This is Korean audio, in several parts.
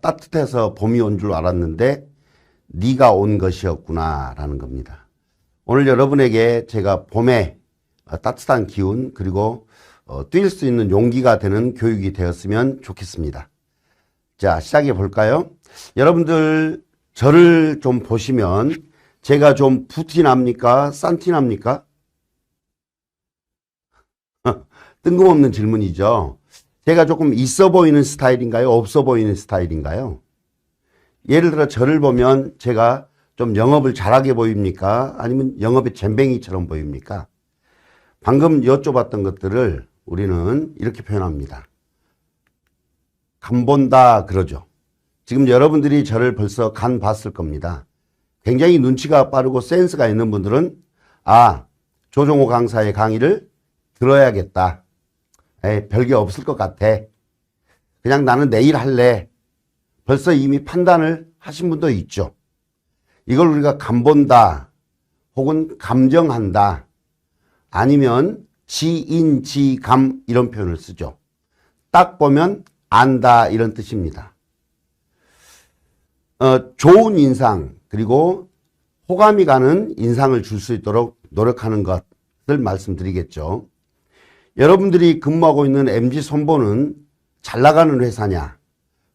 따뜻해서 봄이 온 줄 알았는데 네가 온 것이었구나 라는 겁니다. 오늘 여러분에게 제가 봄에 따뜻한 기운 그리고 뛸 수 있는 용기가 되는 교육이 되었으면 좋겠습니다. 자, 시작해 볼까요? 여러분들 저를 좀 보시면 제가 좀 부티납니까? 싼티납니까? 뜬금없는 질문이죠. 제가 조금 있어 보이는 스타일인가요? 없어 보이는 스타일인가요? 예를 들어 저를 보면 제가 좀 영업을 잘하게 보입니까? 아니면 영업의 젬뱅이처럼 보입니까? 방금 여쭤봤던 것들을 우리는 이렇게 표현합니다. 간 본다 그러죠. 지금 여러분들이 저를 벌써 간 봤을 겁니다. 굉장히 눈치가 빠르고 센스가 있는 분들은 조종호 강사의 강의를 들어야겠다. 별게 없을 것 같아. 그냥 나는 내일 할래. 벌써 이미 판단을 하신 분도 있죠. 이걸 우리가 간본다 혹은 감정한다 아니면 지인, 지감 이런 표현을 쓰죠. 딱 보면 안다 이런 뜻입니다. 좋은 인상 그리고 호감이 가는 인상을 줄 수 있도록 노력하는 것을 말씀드리겠죠. 여러분들이 근무하고 있는 MG손보는 잘 나가는 회사냐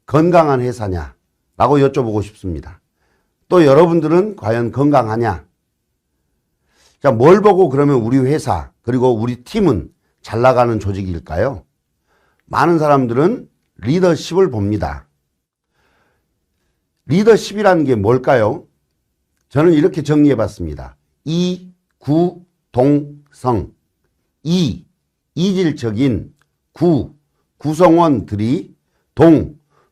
건강한 회사냐 라고 여쭤보고 싶습니다. 또 여러분들은 과연 건강하냐? 자, 뭘 보고 그러면 우리 회사 그리고 우리 팀은 잘 나가는 조직일까요? 많은 사람들은 리더십을 봅니다. 리더십이라는 게 뭘까요? 저는 이렇게 정리해 봤습니다. 구동성. 이질적인 구성원들이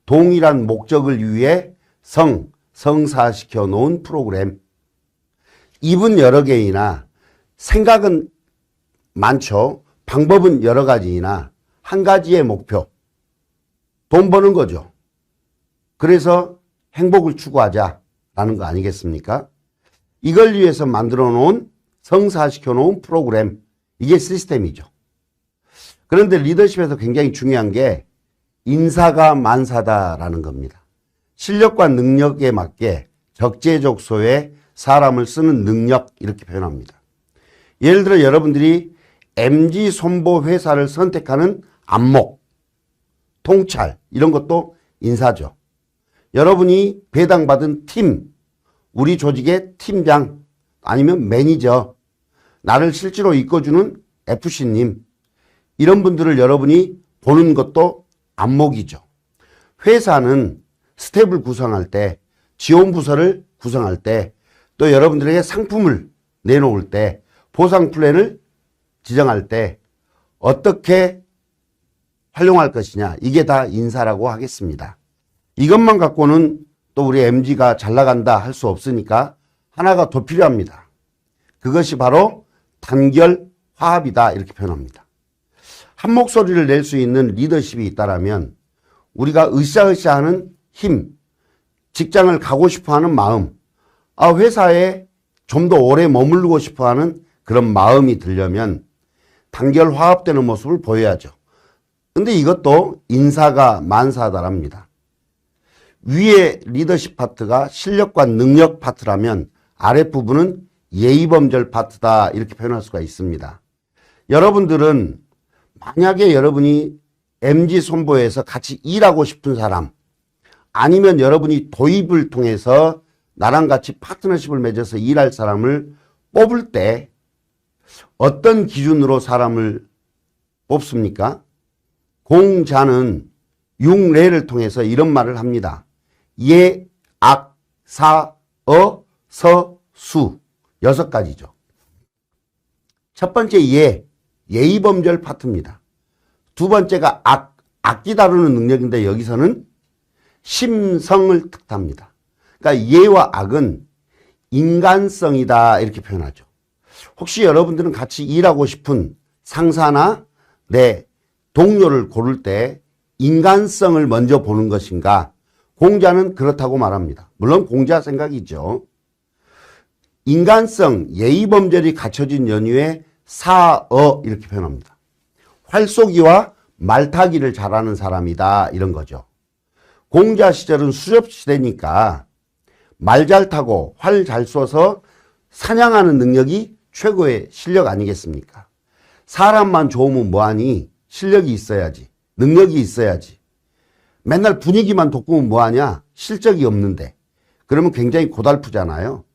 동일한 목적을 위해 성사시켜 놓은 프로그램. 입은 여러 개이나 생각은 많죠. 방법은 여러 가지이나 한 가지의 목표. 돈 버는 거죠. 그래서 행복을 추구하자라는 거 아니겠습니까? 이걸 위해서 만들어 놓은 성사시켜 놓은 프로그램. 이게 시스템이죠. 그런데 리더십에서 굉장히 중요한 게 인사가 만사다라는 겁니다. 실력과 능력에 맞게 적재적소에 사람을 쓰는 능력 이렇게 표현합니다. 예를 들어 여러분들이 MG손보 회사를 선택하는 안목, 통찰 이런 것도 인사죠. 여러분이 배당받은 팀, 우리 조직의 팀장 아니면 매니저, 나를 실제로 이끌어주는 FC님 이런 분들을 여러분이 보는 것도 안목이죠. 회사는 스텝을 구성할 때, 지원 부서를 구성할 때, 또 여러분들에게 상품을 내놓을 때, 보상 플랜을 지정할 때 어떻게 활용할 것이냐. 이게 다 인사라고 하겠습니다. 이것만 갖고는 또 우리 MG가 잘 나간다 할 수 없으니까 하나가 더 필요합니다. 그것이 바로 단결 화합이다 이렇게 표현합니다. 한 목소리를 낼 수 있는 리더십이 있다라면 우리가 으쌰으쌰하는 힘, 직장을 가고 싶어하는 마음, 회사에 좀 더 오래 머물고 싶어하는 그런 마음이 들려면 단결 화합되는 모습을 보여야죠. 근데 이것도 인사가 만사다랍니다. 위에 리더십 파트가 실력과 능력 파트라면 아랫부분은 예의범절 파트다 이렇게 표현할 수가 있습니다. 여러분들은 만약에 여러분이 MG손보에서 같이 일하고 싶은 사람 아니면 여러분이 도입을 통해서 나랑 같이 파트너십을 맺어서 일할 사람을 뽑을 때 어떤 기준으로 사람을 뽑습니까? 공자는 융례를 통해서 이런 말을 합니다. 예, 악, 사, 서, 수 6가지죠. 첫 번째 예의범절 파트입니다. 두 번째가 악기 다루는 능력인데 여기서는 심성을 뜻합니다. 그러니까 예와 악은 인간성이다 이렇게 표현하죠. 혹시 여러분들은 같이 일하고 싶은 상사나 내 동료를 고를 때 인간성을 먼저 보는 것인가? 공자는 그렇다고 말합니다. 물론 공자 생각이죠. 인간성, 예의범절이 갖춰진 연유에 사어 이렇게 표현합니다. 활쏘기와 말타기를 잘하는 사람이다 이런 거죠. 공자 시절은 수렵 시대니까 말 잘 타고 활 잘 쏘서 사냥하는 능력이 최고의 실력 아니겠습니까? 사람만 좋으면 뭐하니? 실력이 있어야지. 능력이 있어야지. 맨날 분위기만 돋구면 뭐하냐? 실적이 없는데. 그러면 굉장히 고달프잖아요.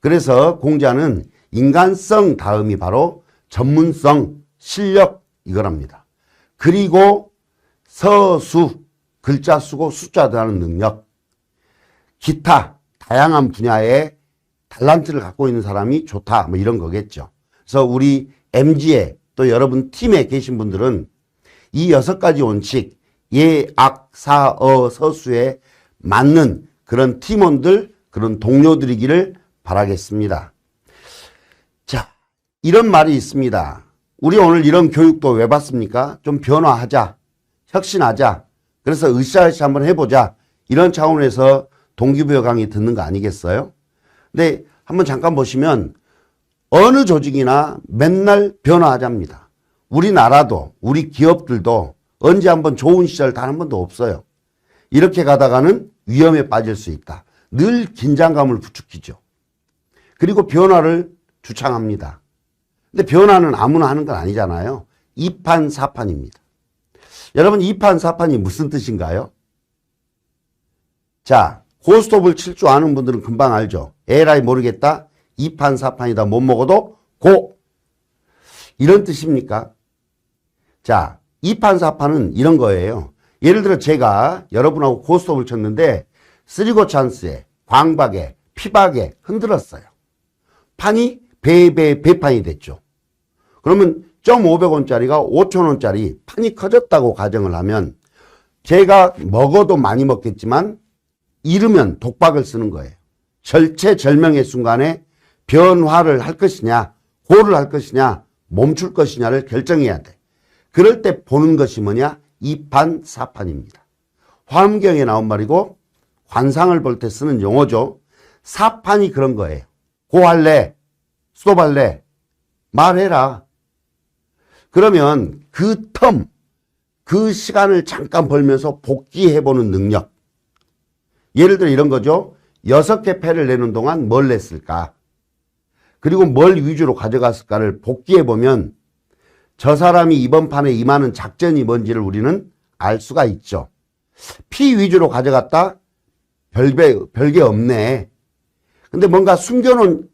그래서 공자는 인간성 다음이 바로 전문성, 실력 이거랍니다. 그리고 서수, 글자 쓰고 숫자 더하는 능력, 기타 다양한 분야의 탤런트를 갖고 있는 사람이 좋다 뭐 이런 거겠죠. 그래서 우리 MG에 또 여러분 팀에 계신 분들은 이 6가지 원칙 예, 악, 사, 어, 서수에 맞는 그런 팀원들, 그런 동료들이기를 바라겠습니다. 자, 이런 말이 있습니다. 우리 오늘 이런 교육도 왜 받습니까? 좀 변화하자, 혁신하자, 그래서 으쌰으쌰 한번 해보자, 이런 차원에서 동기부여 강의 듣는 거 아니겠어요? 근데 한번 잠깐 보시면 어느 조직이나 맨날 변화하자입니다. 우리나라도 우리 기업들도 언제 한번 좋은 시절 단 한 번도 없어요. 이렇게 가다가는 위험에 빠질 수 있다. 늘 긴장감을 부추기죠. 그리고 변화를 주창합니다. 근데 변화는 아무나 하는 건 아니잖아요. 2판 4판입니다. 여러분 2판 4판이 무슨 뜻인가요? 자, 고스톱을 칠 줄 아는 분들은 금방 알죠. 에라이 모르겠다. 2판 4판이다. 못 먹어도 고. 이런 뜻입니까? 자, 2판 4판은 이런 거예요. 예를 들어 제가 여러분하고 고스톱을 쳤는데 쓰리고 찬스에 광박에 피박에 흔들었어요. 판이 배판이 됐죠. 그러면 1,500원짜리가 5,000원짜리 판이 커졌다고 가정을 하면 제가 먹어도 많이 먹겠지만 잃으면 독박을 쓰는 거예요. 절체절명의 순간에 변화를 할 것이냐, 고를 할 것이냐, 멈출 것이냐를 결정해야 돼. 그럴 때 보는 것이 뭐냐? 2판 4판입니다. 화엄경에 나온 말이고 관상을 볼 때 쓰는 용어죠. 4판이 그런 거예요. 고할래, 스톱할래, 말해라. 그러면 그 텀, 그 시간을 잠깐 벌면서 복귀해보는 능력. 예를 들어 이런 거죠. 6개 패를 내는 동안 뭘 냈을까? 그리고 뭘 위주로 가져갔을까를 복귀해보면 저 사람이 이번 판에 임하는 작전이 뭔지를 우리는 알 수가 있죠. 피 위주로 가져갔다? 별게 없네. 근데 뭔가 숨겨놓은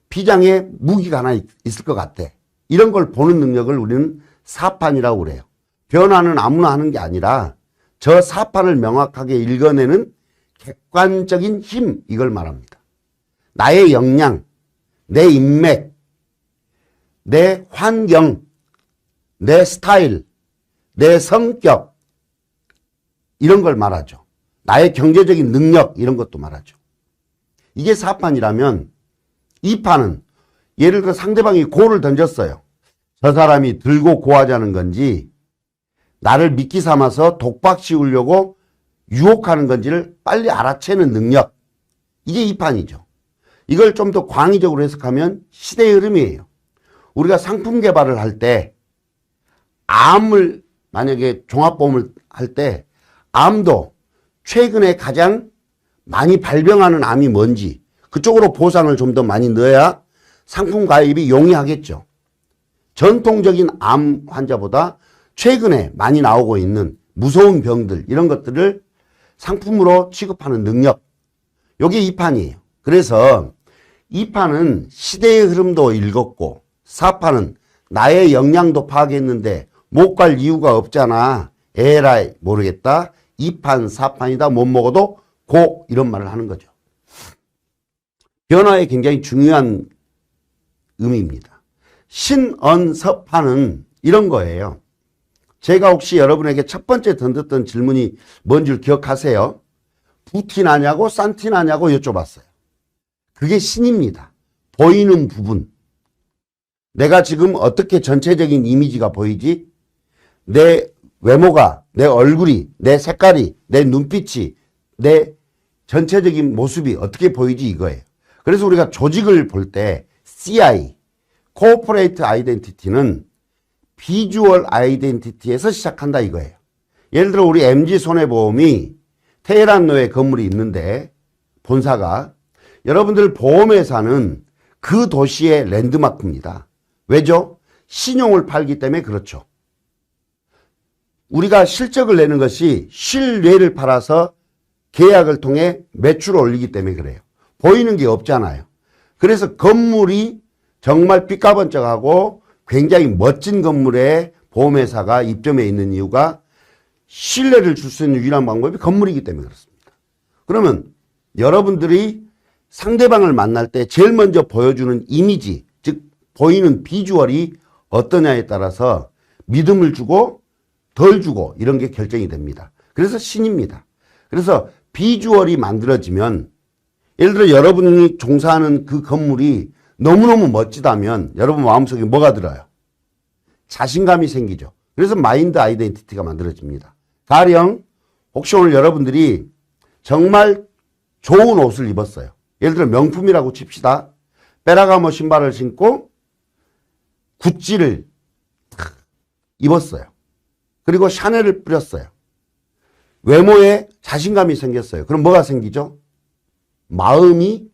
비장에 무기가 하나 있을 것 같아. 이런 걸 보는 능력을 우리는 사판이라고 그래요. 변화는 아무나 하는 게 아니라 저 사판을 명확하게 읽어내는 객관적인 힘, 이걸 말합니다. 나의 역량, 내 인맥, 내 환경, 내 스타일, 내 성격, 이런 걸 말하죠. 나의 경제적인 능력, 이런 것도 말하죠. 이게 4판이라면 2판은 예를 들어 상대방이 고를 던졌어요. 저 사람이 들고 고하자는 건지 나를 미끼 삼아서 독박 씌우려고 유혹하는 건지를 빨리 알아채는 능력. 이게 2판이죠. 이걸 좀 더 광의적으로 해석하면 시대의 흐름이에요. 우리가 상품 개발을 할 때 암을 만약에 종합보험을 할 때 암도 최근에 가장 많이 발병하는 암이 뭔지 그쪽으로 보상을 좀 더 많이 넣어야 상품 가입이 용이하겠죠. 전통적인 암 환자보다 최근에 많이 나오고 있는 무서운 병들 이런 것들을 상품으로 취급하는 능력. 요게 2판이에요. 그래서 2판은 시대의 흐름도 읽었고 4판은 나의 역량도 파악했는데 못 갈 이유가 없잖아. 에라이 모르겠다. 2판 4판이다. 못 먹어도 고 이런 말을 하는 거죠. 변화에 굉장히 중요한 의미입니다. 신언서판은 이런 거예요. 제가 혹시 여러분에게 첫 번째 던졌던 질문이 뭔지 기억하세요? 부티 나냐고 싼티 나냐고 여쭤봤어요. 그게 신입니다. 보이는 부분. 내가 지금 어떻게 전체적인 이미지가 보이지? 내 외모가, 내 얼굴이, 내 색깔이, 내 눈빛이, 내 전체적인 모습이 어떻게 보이지 이거예요. 그래서 우리가 조직을 볼 때 CI, Corporate Identity는 비주얼 아이덴티티에서 시작한다 이거예요. 예를 들어 우리 MG손해보험이 테헤란로에 건물이 있는데 본사가 여러분들 보험회사는 그 도시의 랜드마크입니다. 왜죠? 신용을 팔기 때문에 그렇죠. 우리가 실적을 내는 것이 신뢰를 팔아서 계약을 통해 매출을 올리기 때문에 그래요. 보이는 게 없잖아요. 그래서 건물이 정말 삐까번쩍하고 굉장히 멋진 건물에 보험회사가 입점해 있는 이유가 신뢰를 줄 수 있는 유일한 방법이 건물이기 때문에 그렇습니다. 그러면 여러분들이 상대방을 만날 때 제일 먼저 보여주는 이미지, 즉 보이는 비주얼이 어떠냐에 따라서 믿음을 주고 덜 주고 이런 게 결정이 됩니다. 그래서 신입니다. 그래서 비주얼이 만들어지면 예를 들어 여러분이 종사하는 그 건물이 너무너무 멋지다면 여러분 마음속에 뭐가 들어요? 자신감이 생기죠. 그래서 마인드 아이덴티티가 만들어집니다. 가령 혹시 오늘 여러분들이 정말 좋은 옷을 입었어요. 예를 들어 명품이라고 칩시다. 페라가모 신발을 신고 구찌를 입었어요. 그리고 샤넬을 뿌렸어요. 외모에 자신감이 생겼어요. 그럼 뭐가 생기죠? 마음이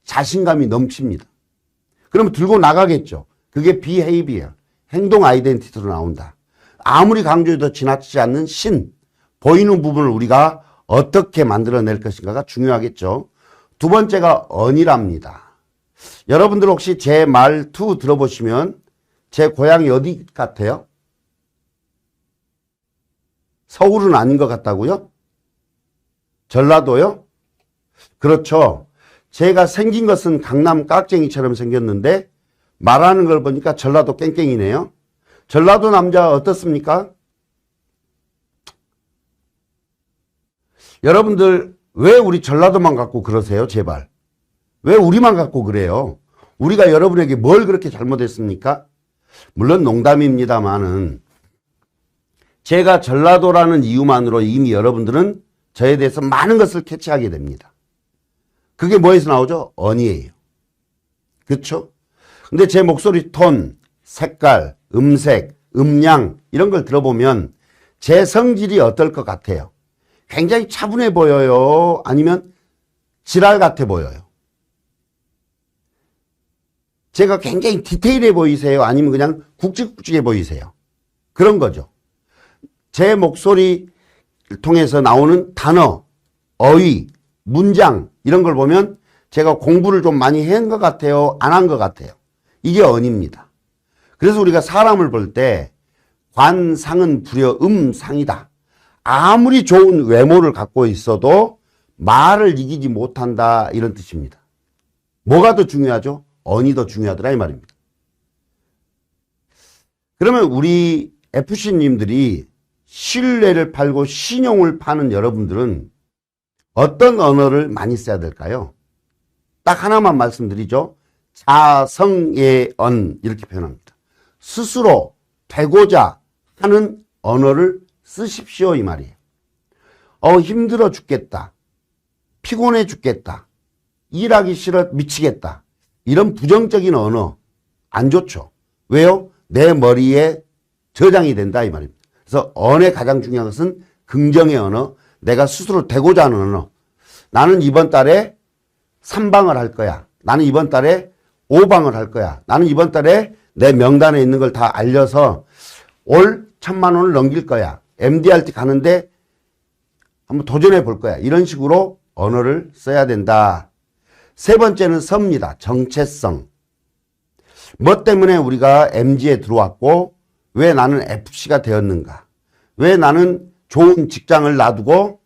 자신감이 넘칩니다. 그러면 들고 나가겠죠. 그게 behavior, 행동 아이덴티티로 나온다. 아무리 강조해도 지나치지 않는 신, 보이는 부분을 우리가 어떻게 만들어낼 것인가가 중요하겠죠. 두 번째가 언이랍니다. 여러분들 혹시 제 말투 들어보시면 제 고향이 어디 같아요? 서울은 아닌 것 같다고요? 전라도요? 그렇죠. 제가 생긴 것은 강남 깍쟁이처럼 생겼는데 말하는 걸 보니까 전라도 깽깽이네요. 전라도 남자 어떻습니까? 여러분들 왜 우리 전라도만 갖고 그러세요? 제발. 왜 우리만 갖고 그래요? 우리가 여러분에게 뭘 그렇게 잘못했습니까? 물론 농담입니다만은 제가 전라도라는 이유만으로 이미 여러분들은 저에 대해서 많은 것을 캐치하게 됩니다. 그게 뭐에서 나오죠? 언이에요. 그렇죠? 근데 제 목소리 톤, 색깔, 음색, 음량 이런 걸 들어보면 제 성질이 어떨 것 같아요? 굉장히 차분해 보여요? 아니면 지랄 같아 보여요? 제가 굉장히 디테일해 보이세요? 아니면 그냥 굵직굵직해 보이세요? 그런 거죠. 제 목소리를 통해서 나오는 단어, 어휘, 문장 이런 걸 보면 제가 공부를 좀 많이 한 것 같아요? 안 한 것 같아요? 이게 언입니다. 그래서 우리가 사람을 볼 때 관상은 불여 음상이다. 아무리 좋은 외모를 갖고 있어도 말을 이기지 못한다 이런 뜻입니다. 뭐가 더 중요하죠? 언이 더 중요하더라 이 말입니다. 그러면 우리 FC님들이 신뢰를 팔고 신용을 파는 여러분들은 어떤 언어를 많이 써야 될까요? 딱 하나만 말씀드리죠. 자성의 언 이렇게 표현합니다. 스스로 되고자 하는 언어를 쓰십시오 이 말이에요. 힘들어 죽겠다. 피곤해 죽겠다. 일하기 싫어 미치겠다. 이런 부정적인 언어 안 좋죠. 왜요? 내 머리에 저장이 된다 이 말입니다. 그래서 언어의 가장 중요한 것은 긍정의 언어, 내가 스스로 되고자 하는 언어. 나는 이번 달에 3방을 할 거야. 나는 이번 달에 5방을 할 거야. 나는 이번 달에 내 명단에 있는 걸 다 알려서 올 1000만 원을 넘길 거야. MDRT 가는데 한번 도전해 볼 거야. 이런 식으로 언어를 써야 된다. 세 번째는 섭니다. 정체성. 뭐 때문에 우리가 MG에 들어왔고 왜 나는 FC가 되었는가? 왜 나는 좋은 직장을 놔두고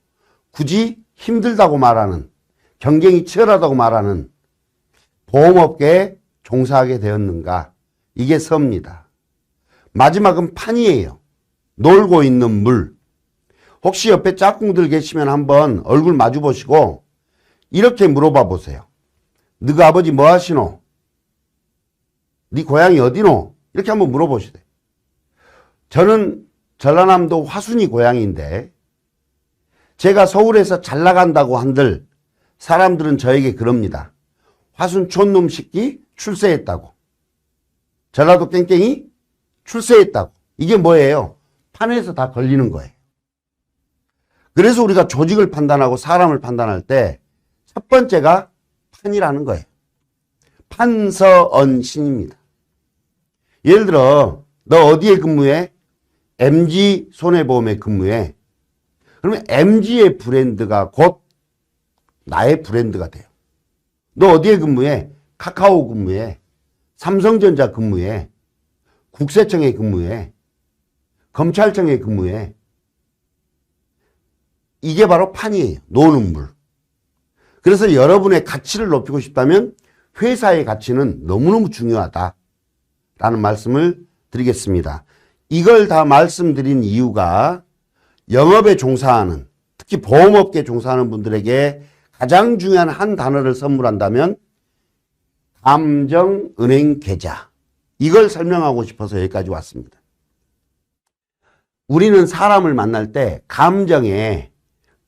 굳이 힘들다고 말하는 경쟁이 치열하다고 말하는 보험업계에 종사하게 되었는가? 이게 섭니다. 마지막은 판이에요. 놀고 있는 물. 혹시 옆에 짝꿍들 계시면 한번 얼굴 마주 보시고 이렇게 물어봐 보세요. 너희 아버지 뭐 하시노? 네 고향이 어디노? 이렇게 한번 물어보시대. 저는 전라남도 화순이 고향인데 제가 서울에서 잘 나간다고 한들 사람들은 저에게 그럽니다. 화순 촌놈 새끼 출세했다고. 전라도 깽깽이 출세했다고. 이게 뭐예요? 판에서 다 걸리는 거예요. 그래서 우리가 조직을 판단하고 사람을 판단할 때 첫 번째가 판이라는 거예요. 판서언신입니다. 예를 들어 너 어디에 근무해? MG 손해보험에 근무해. 그러면 MG의 브랜드가 곧 나의 브랜드가 돼요. 너 어디에 근무해? 카카오 근무해. 삼성전자 근무해. 국세청에 근무해. 검찰청에 근무해. 이게 바로 판이에요. 노는 물. 그래서 여러분의 가치를 높이고 싶다면 회사의 가치는 너무너무 중요하다라는 말씀을 드리겠습니다. 이걸 다 말씀드린 이유가 영업에 종사하는, 특히 보험업계에 종사하는 분들에게 가장 중요한 한 단어를 선물한다면 감정은행계좌, 이걸 설명하고 싶어서 여기까지 왔습니다. 우리는 사람을 만날 때 감정에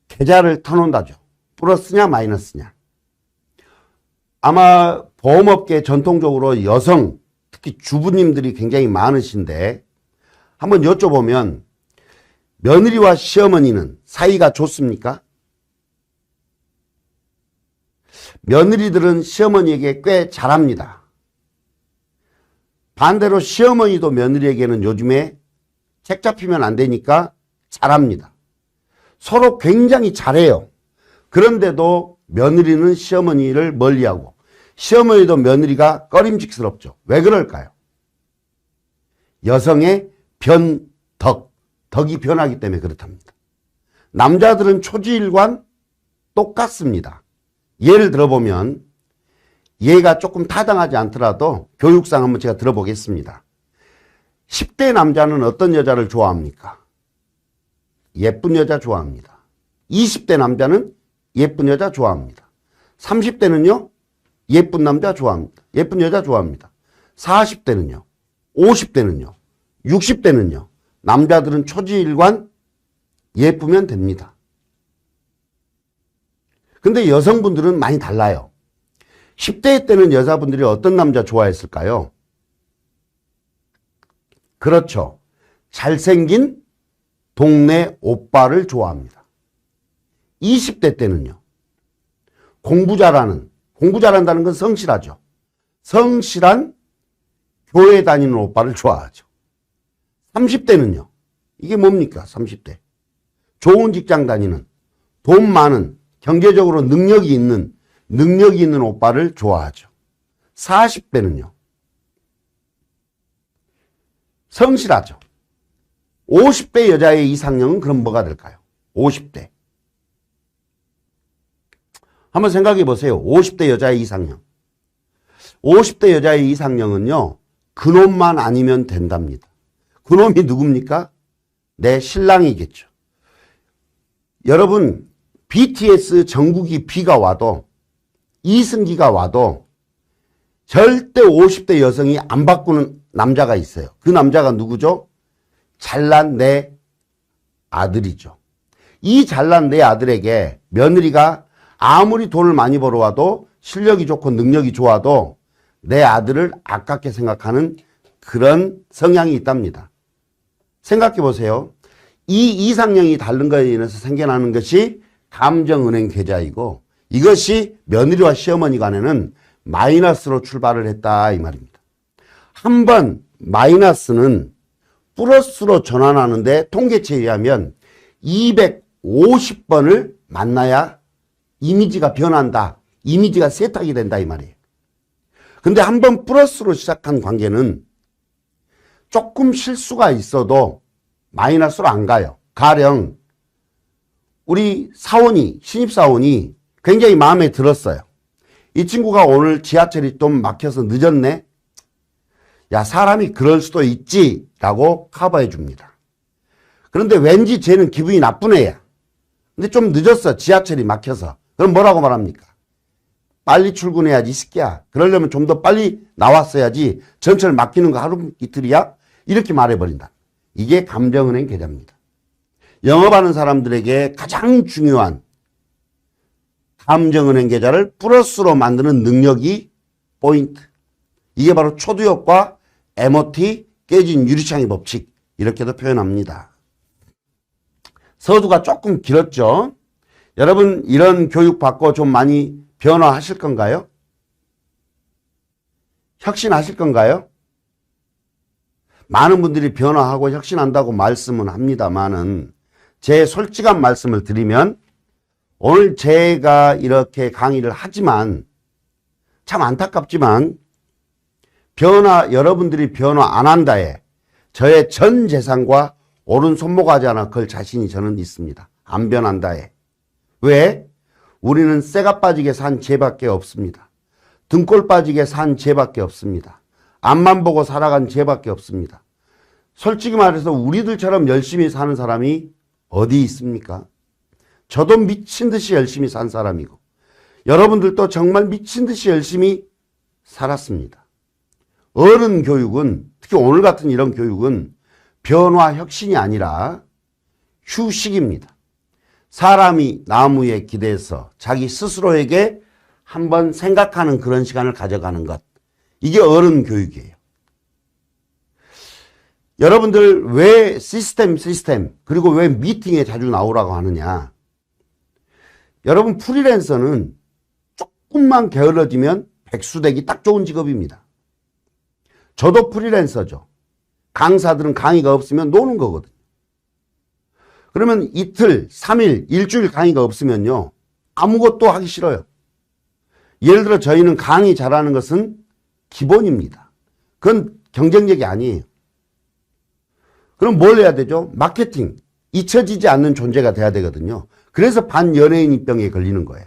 계좌를 터놓는다죠. 플러스냐 마이너스냐. 아마 보험업계 전통적으로 여성, 특히 주부님들이 굉장히 많으신데 한번 여쭤보면 며느리와 시어머니는 사이가 좋습니까? 며느리들은 시어머니에게 꽤 잘합니다. 반대로 시어머니도 며느리에게는 요즘에 책 잡히면 안 되니까 잘합니다. 서로 굉장히 잘해요. 그런데도 며느리는 시어머니를 멀리하고 시어머니도 며느리가 꺼림직스럽죠. 왜 그럴까요? 여성의 덕이 변하기 때문에 그렇답니다. 남자들은 초지일관 똑같습니다. 예를 들어보면 얘가 조금 타당하지 않더라도 교육상 한번 제가 들어보겠습니다. 10대 남자는 어떤 여자를 좋아합니까? 예쁜 여자 좋아합니다. 20대 남자는 예쁜 여자 좋아합니다. 30대는요? 예쁜 남자 좋아합니다. 예쁜 여자 좋아합니다. 40대는요? 50대는요? 60대는요? 남자들은 초지일관 예쁘면 됩니다. 근데 여성분들은 많이 달라요. 10대 때는 여자분들이 어떤 남자 좋아했을까요? 그렇죠. 잘생긴 동네 오빠를 좋아합니다. 20대 때는요. 공부 잘한다는 건 성실하죠. 성실한 교회 다니는 오빠를 좋아하죠. 30대는요. 이게 뭡니까? 30대. 좋은 직장 다니는, 돈 많은, 경제적으로 능력이 있는 오빠를 좋아하죠. 40대는요. 성실하죠. 50대 여자의 이상형은 그럼 뭐가 될까요? 50대. 한번 생각해 보세요. 50대 여자의 이상형. 50대 여자의 이상형은요. 그놈만 아니면 된답니다. 그놈이 누굽니까? 내 신랑이겠죠. 여러분 BTS 정국이 B가 와도 이승기가 와도 절대 50대 여성이 안 바꾸는 남자가 있어요. 그 남자가 누구죠? 잘난 내 아들이죠. 이 잘난 내 아들에게 며느리가 아무리 돈을 많이 벌어와도 실력이 좋고 능력이 좋아도 내 아들을 아깝게 생각하는 그런 성향이 있답니다. 생각해 보세요. 이 이상형이 다른 거에 인해서 생겨나는 것이 감정은행 계좌이고 이것이 며느리와 시어머니 간에는 마이너스로 출발을 했다 이 말입니다. 한번 마이너스는 플러스로 전환하는데 통계치에 의하면 250번을 만나야 이미지가 변한다. 이미지가 세탁이 된다 이 말이에요. 근데 한번 플러스로 시작한 관계는 조금 실수가 있어도 마이너스로 안 가요. 가령 우리 신입사원이 굉장히 마음에 들었어요. 이 친구가 오늘 지하철이 좀 막혀서 늦었네. 야, 사람이 그럴 수도 있지 라고 커버해 줍니다. 그런데 왠지 쟤는 기분이 나쁜 애야. 근데 좀 늦었어. 지하철이 막혀서. 그럼 뭐라고 말합니까? 빨리 출근해야지 이 새끼야. 그러려면 좀 더 빨리 나왔어야지. 전철 막히는 거 하루 이틀이야? 이렇게 말해버린다. 이게 감정은행 계좌입니다. 영업하는 사람들에게 가장 중요한 감정은행 계좌를 플러스로 만드는 능력이 포인트. 이게 바로 초두엽과 MOT 깨진 유리창의 법칙 이렇게도 표현합니다. 서두가 조금 길었죠. 여러분 이런 교육 받고 좀 많이 변화하실 건가요? 혁신하실 건가요? 많은 분들이 변화하고 혁신한다고 말씀은 합니다만은 제 솔직한 말씀을 드리면 오늘 제가 이렇게 강의를 하지만 참 안타깝지만 여러분들이 변화 안 한다에 저의 전 재산과 오른 손모가지 하나 걸 자신이 저는 있습니다. 안 변한다에. 왜? 우리는 쇠가 빠지게 산 죄밖에 없습니다. 등골 빠지게 산 죄밖에 없습니다. 앞만 보고 살아간 죄밖에 없습니다. 솔직히 말해서 우리들처럼 열심히 사는 사람이 어디 있습니까? 저도 미친 듯이 열심히 산 사람이고 여러분들도 정말 미친 듯이 열심히 살았습니다. 어른 교육은 특히 오늘 같은 이런 교육은 변화 혁신이 아니라 휴식입니다. 사람이 나무에 기대서 자기 스스로에게 한번 생각하는 그런 시간을 가져가는 것. 이게 어른 교육이에요. 여러분들 왜 시스템 그리고 왜 미팅에 자주 나오라고 하느냐. 여러분 프리랜서는 조금만 게을러지면 백수되기 딱 좋은 직업입니다. 저도 프리랜서죠. 강사들은 강의가 없으면 노는 거거든요. 그러면 이틀, 3일, 일주일 강의가 없으면요. 아무것도 하기 싫어요. 예를 들어 저희는 강의 잘하는 것은 기본입니다. 그건 경쟁력이 아니에요. 그럼 뭘 해야 되죠? 마케팅. 잊혀지지 않는 존재가 돼야 되거든요. 그래서 반연예인병에 걸리는 거예요.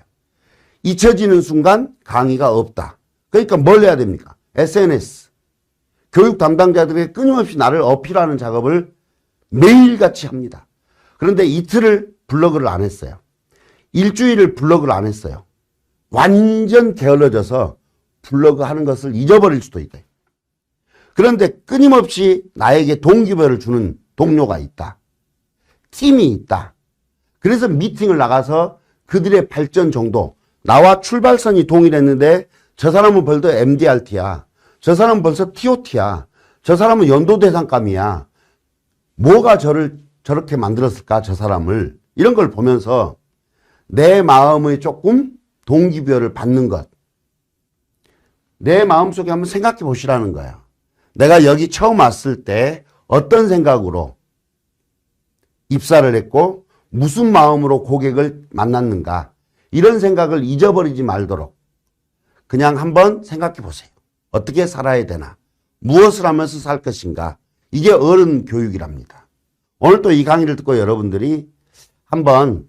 잊혀지는 순간 강의가 없다. 그러니까 뭘 해야 됩니까? SNS. 교육 담당자들에게 끊임없이 나를 어필하는 작업을 매일같이 합니다. 그런데 이틀을 블로그를 안 했어요. 일주일을 블로그를 안 했어요. 완전 게을러져서 블로그 하는 것을 잊어버릴 수도 있다. 그런데 끊임없이 나에게 동기부여를 주는 동료가 있다. 팀이 있다. 그래서 미팅을 나가서 그들의 발전 정도, 나와 출발선이 동일했는데 저 사람은 벌써 MDRT야. 저 사람은 벌써 TOT야. 저 사람은 연도대상감이야. 뭐가 저를 저렇게 만들었을까, 저 사람을. 이런 걸 보면서 내 마음의 조금 동기부여를 받는 것. 내 마음속에 한번 생각해 보시라는 거예요. 내가 여기 처음 왔을 때 어떤 생각으로 입사를 했고 무슨 마음으로 고객을 만났는가. 이런 생각을 잊어버리지 말도록 그냥 한번 생각해 보세요. 어떻게 살아야 되나? 무엇을 하면서 살 것인가? 이게 어른 교육이랍니다. 오늘 또 이 강의를 듣고 여러분들이 한번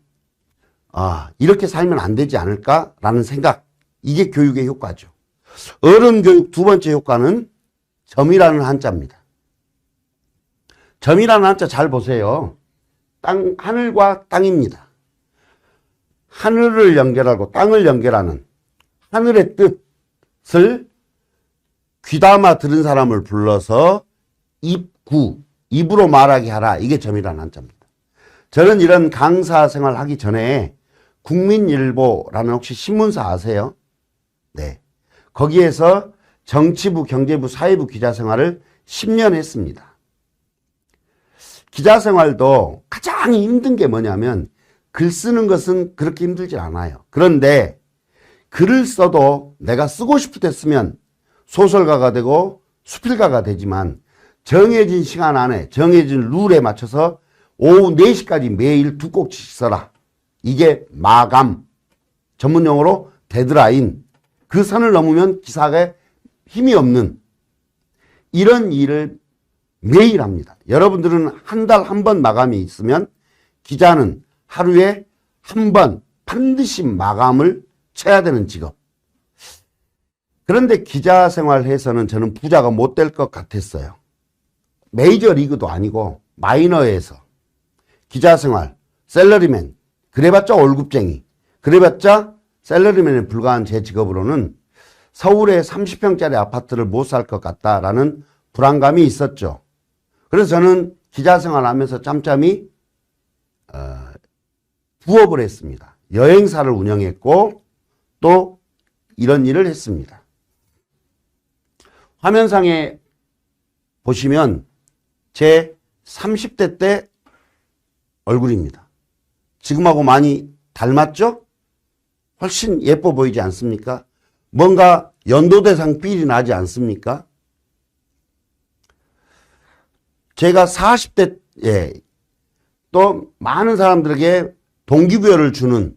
이렇게 살면 안 되지 않을까라는 생각. 이게 교육의 효과죠. 어른 교육 두 번째 효과는 점이라는 한자입니다. 점이라는 한자 잘 보세요. 하늘과 땅입니다. 하늘을 연결하고 땅을 연결하는 하늘의 뜻을 귀담아 들은 사람을 불러서 입으로 말하게 하라. 이게 점이라는 한자입니다. 저는 이런 강사 생활 하기 전에 국민일보라는 혹시 신문사 아세요? 네. 거기에서 정치부, 경제부, 사회부 기자 생활을 10년 했습니다. 기자 생활도 가장 힘든 게 뭐냐면 글 쓰는 것은 그렇게 힘들지 않아요. 그런데 글을 써도 내가 쓰고 싶을 때 쓰면 소설가가 되고 수필가가 되지만 정해진 시간 안에 정해진 룰에 맞춰서 오후 4시까지 매일 2꼭지씩 써라. 이게 마감, 전문용어로 데드라인. 그 선을 넘으면 기사가 힘이 없는 이런 일을 매일 합니다. 여러분들은 한 달 한 번 마감이 있으면 기자는 하루에 한 번 반드시 마감을 쳐야 되는 직업. 그런데 기자 생활해서는 저는 부자가 못 될 것 같았어요. 메이저리그도 아니고 마이너에서 기자 생활, 셀러리맨, 그래봤자 월급쟁이, 그래봤자 셀러리맨에 불과한 제 직업으로는 서울의 30평짜리 아파트를 못 살 것 같다라는 불안감이 있었죠. 그래서 저는 기자 생활하면서 짬짬이 부업을 했습니다. 여행사를 운영했고 또 이런 일을 했습니다. 화면상에 보시면 제 30대 때 얼굴입니다. 지금하고 많이 닮았죠? 훨씬 예뻐 보이지 않습니까? 뭔가 연도대상 삘이 나지 않습니까? 제가 40대에 또 많은 사람들에게 동기부여를 주는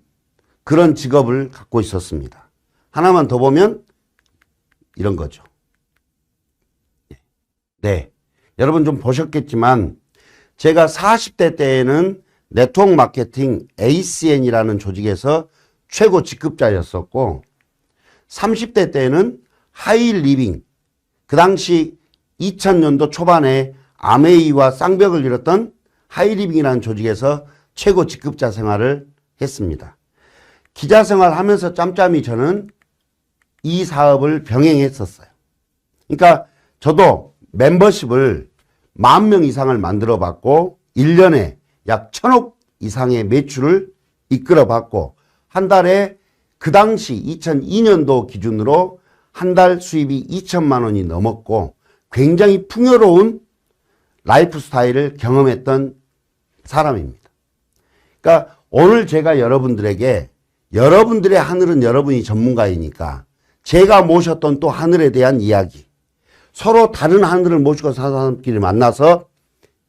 그런 직업을 갖고 있었습니다. 하나만 더 보면 이런 거죠. 네. 여러분 좀 보셨겠지만 제가 40대 때에는 네트워크 마케팅 ACN이라는 조직에서 최고 직급자였었고 30대 때에는 하이 리빙, 그 당시 2000년도 초반에 아메이와 쌍벽을 이뤘던 하이 리빙이라는 조직에서 최고 직급자 생활을 했습니다. 기자 생활하면서 짬짬이 저는 이 사업을 병행했었어요. 그러니까 저도 멤버십을 10,000명 이상을 만들어 봤고 1년에 약 1,000억 이상의 매출을 이끌어 봤고 한 달에 그 당시 2002년도 기준으로 한 달 수입이 2천만 원이 넘었고 굉장히 풍요로운 라이프 스타일을 경험했던 사람입니다. 그러니까 오늘 제가 여러분들에게 여러분들의 하늘은 여러분이 전문가이니까 제가 모셨던 또 하늘에 대한 이야기, 서로 다른 하늘을 모시고 사는 사람끼리 만나서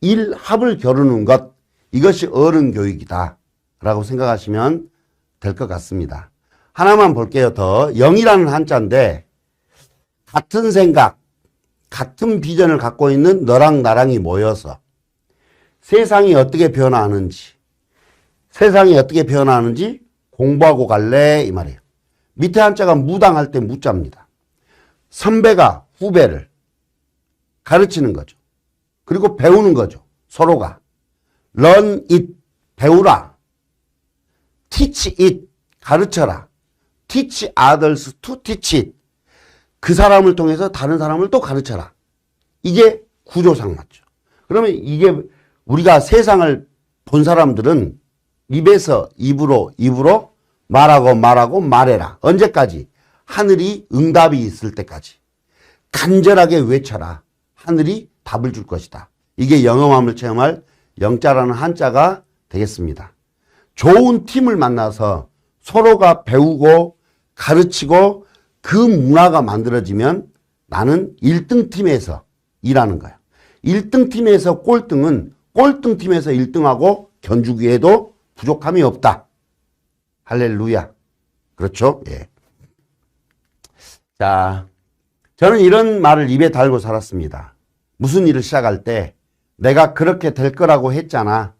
일합을 겨루는 것, 이것이 어른 교육이다 라고 생각하시면 될 것 같습니다. 하나만 볼게요. 더 영이라는 한자인데 같은 생각, 같은 비전을 갖고 있는 너랑 나랑이 모여서 세상이 어떻게 변화하는지 공부하고 갈래 이 말이에요. 밑에 한자가 무당할 때 무자입니다. 선배가 후배를 가르치는 거죠. 그리고 배우는 거죠. 서로가. learn it, 배우라. teach it, 가르쳐라. teach others to teach it. 그 사람을 통해서 다른 사람을 또 가르쳐라. 이게 구조상 맞죠. 그러면 이게 우리가 세상을 본 사람들은 입에서 입으로 말하고 말해라. 언제까지? 하늘이 응답이 있을 때까지. 간절하게 외쳐라. 하늘이 답을 줄 것이다. 이게 영험함을 체험할 영자라는 한자가 되겠습니다. 좋은 팀을 만나서 서로가 배우고 가르치고 그 문화가 만들어지면 나는 1등 팀에서 일하는 거야. 1등 팀에서 꼴등은 꼴등 팀에서 1등하고 견주기에도 부족함이 없다. 할렐루야. 그렇죠? 예. 자, 저는 이런 말을 입에 달고 살았습니다. 무슨 일을 시작할 때 내가 그렇게 될 거라고 했잖아.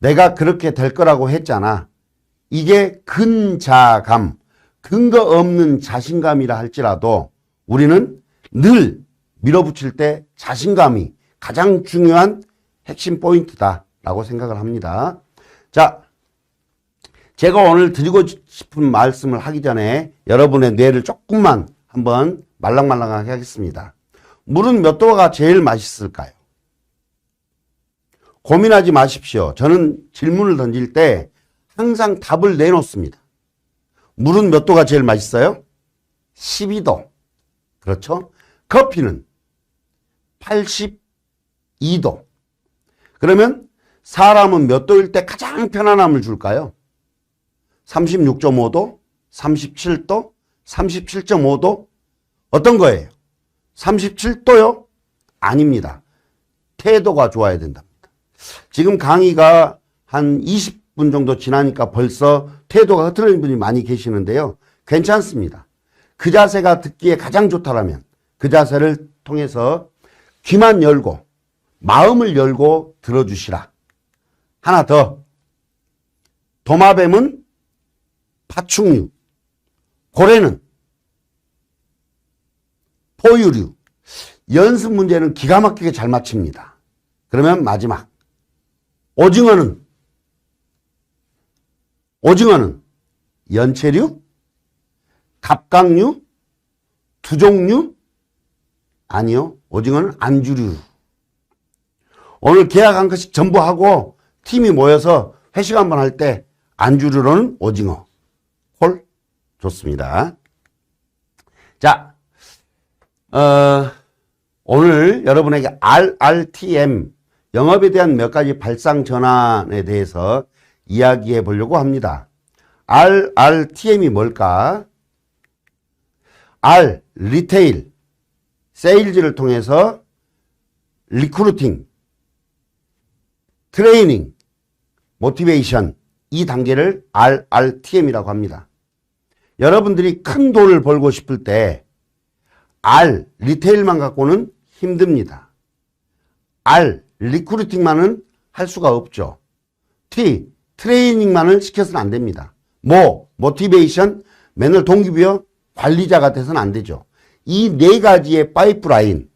내가 그렇게 될 거라고 했잖아. 이게 근자감, 근거 없는 자신감이라 할지라도 우리는 늘 밀어붙일 때 자신감이 가장 중요한 핵심 포인트다라고 생각을 합니다. 자, 제가 오늘 드리고 싶은 말씀을 하기 전에 여러분의 뇌를 조금만 한번 말랑말랑하게 하겠습니다. 물은 몇 도가 제일 맛있을까요? 고민하지 마십시오. 저는 질문을 던질 때 항상 답을 내놓습니다. 물은 몇 도가 제일 맛있어요? 12도. 그렇죠? 커피는 82도. 그러면 사람은 몇 도일 때 가장 편안함을 줄까요? 36.5도, 37도, 37.5도? 어떤 거예요? 37도요? 아닙니다. 태도가 좋아야 된답니다. 지금 강의가 한 20분 정도 지나니까 벌써 태도가 흐트러진 분이 많이 계시는데요. 괜찮습니다. 그 자세가 듣기에 가장 좋다라면 그 자세를 통해서 귀만 열고 마음을 열고 들어주시라. 하나 더. 도마뱀은 파충류, 고래는 포유류. 연습 문제는 기가 막히게 잘 맞춥니다. 그러면 마지막. 오징어는 연체류, 갑각류, 두종류? 아니요. 오징어는 안주류. 오늘 계약 한 컷씩 전부 하고 팀이 모여서 회식 한번 할 때 안주류로는 오징어. 콜? 좋습니다. 자, 오늘 여러분에게 RRTM 영업에 대한 몇 가지 발상 전환에 대해서 이야기해 보려고 합니다. RRTM이 뭘까? R, 리테일, 세일즈를 통해서 리크루팅, 트레이닝, 모티베이션, 이 단계를 RRTM이라고 합니다. 여러분들이 큰 돈을 벌고 싶을 때 R, 리테일만 갖고는 힘듭니다. R, 리크루팅만은 할 수가 없죠. T, 트레이닝만을 시켜서는 안 됩니다. 모티베이션, 맨날 동기부여, 관리자가 돼서는 안 되죠. 이 네 가지의 파이프라인,